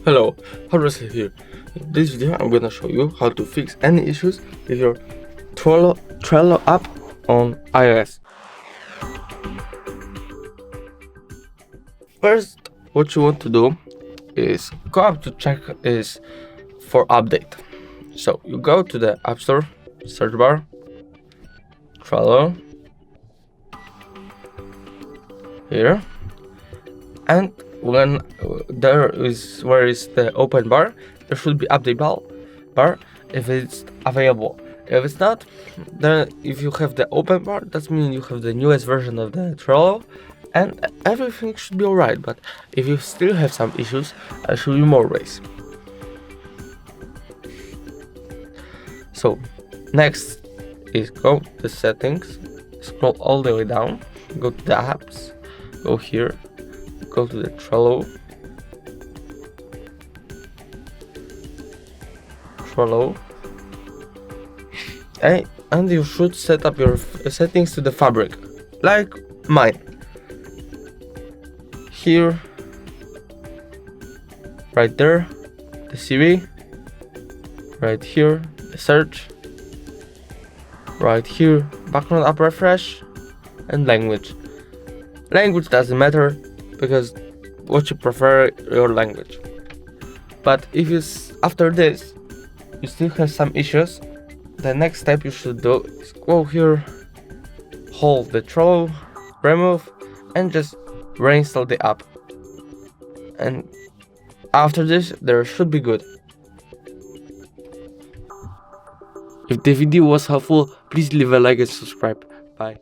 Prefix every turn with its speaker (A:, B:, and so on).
A: Hello, Harvester here. In this video I'm gonna show you how to fix any issues with your Trello app on iOS. First, what you want to do is go up to check is for update. So you go to the App Store, search bar, Trello, here, and when there is where is the open bar, there should be update bar if it's available. If it's not, then if you have the open bar, that means you have the newest version of the Trello and everything should be alright. But if you still have some issues, I'll show you more ways. So next is go to settings, scroll all the way down, go to the apps, go here, go to the Trello, and you should set up your settings to the fabric, like mine. Here, right there, the CV, right here, the search, right here, background app refresh, and language. Language doesn't matter because what you prefer your language. But if you after this you still have some issues, the next step you should do is go here, hold the Trello, remove, and just reinstall the app. And after this, there should be good. If the video was helpful, please leave a like and subscribe. Bye.